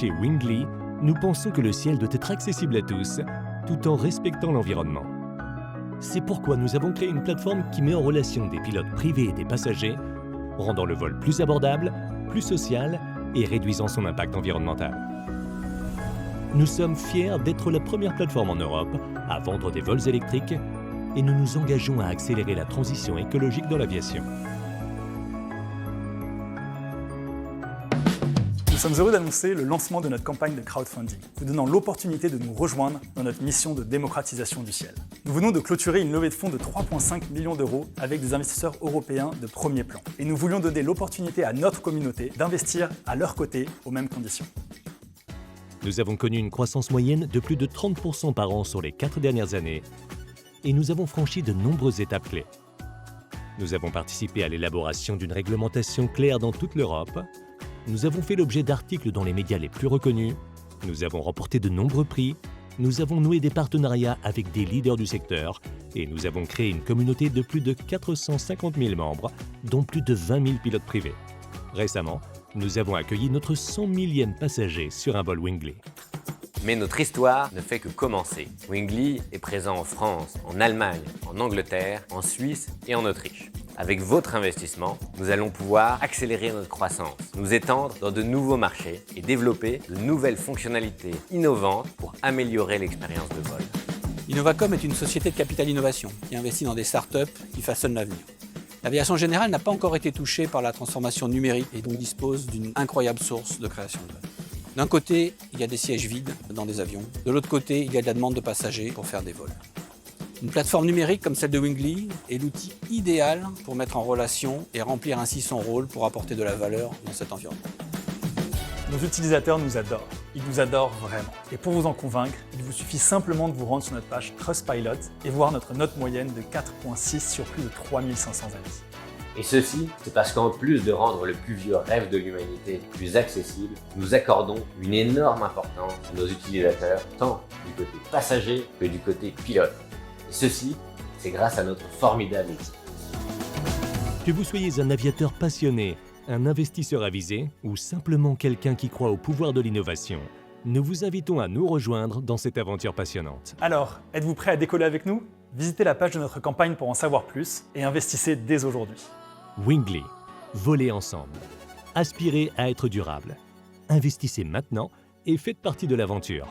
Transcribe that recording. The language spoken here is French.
Chez Wingly, nous pensons que le ciel doit être accessible à tous, tout en respectant l'environnement. C'est pourquoi nous avons créé une plateforme qui met en relation des pilotes privés et des passagers, rendant le vol plus abordable, plus social et réduisant son impact environnemental. Nous sommes fiers d'être la première plateforme en Europe à vendre des vols électriques et nous nous engageons à accélérer la transition écologique dans l'aviation. Nous sommes heureux d'annoncer le lancement de notre campagne de crowdfunding, vous donnant l'opportunité de nous rejoindre dans notre mission de démocratisation du ciel. Nous venons de clôturer une levée de fonds de 3,5 millions d'euros avec des investisseurs européens de premier plan. Et nous voulions donner l'opportunité à notre communauté d'investir à leur côté aux mêmes conditions. Nous avons connu une croissance moyenne de plus de 30% par an sur les 4 dernières années et nous avons franchi de nombreuses étapes clés. Nous avons participé à l'élaboration d'une réglementation claire dans toute l'Europe. Nous avons fait l'objet d'articles dans les médias les plus reconnus. Nous avons remporté de nombreux prix. Nous avons noué des partenariats avec des leaders du secteur et nous avons créé une communauté de plus de 450 000 membres, dont plus de 20 000 pilotes privés. Récemment, nous avons accueilli notre 100 millième passager sur un vol Wingly. Mais notre histoire ne fait que commencer. Wingly est présent en France, en Allemagne, en Angleterre, en Suisse et en Autriche. Avec votre investissement, nous allons pouvoir accélérer notre croissance, nous étendre dans de nouveaux marchés et développer de nouvelles fonctionnalités innovantes pour améliorer l'expérience de vol. Innovacom est une société de capital innovation qui investit dans des startups qui façonnent l'avenir. L'aviation générale n'a pas encore été touchée par la transformation numérique et donc dispose d'une incroyable source de création de vols. D'un côté, il y a des sièges vides dans des avions. De l'autre côté, il y a de la demande de passagers pour faire des vols. Une plateforme numérique comme celle de Wingly est l'outil idéal pour mettre en relation et remplir ainsi son rôle pour apporter de la valeur dans cet environnement. Nos utilisateurs nous adorent. Ils nous adorent vraiment. Et pour vous en convaincre, il vous suffit simplement de vous rendre sur notre page Trustpilot et voir notre note moyenne de 4,6 sur plus de 3500 avis. Et ceci, c'est parce qu'en plus de rendre le plus vieux rêve de l'humanité plus accessible, nous accordons une énorme importance à nos utilisateurs, tant du côté passager que du côté pilote. Et ceci, c'est grâce à notre formidable équipe. Que vous soyez un aviateur passionné, un investisseur avisé ou simplement quelqu'un qui croit au pouvoir de l'innovation, nous vous invitons à nous rejoindre dans cette aventure passionnante. Alors, êtes-vous prêt à décoller avec nous? Visitez la page de notre campagne pour en savoir plus et investissez dès aujourd'hui. Wingly, volez ensemble. Aspirez à être durable. Investissez maintenant et faites partie de l'aventure.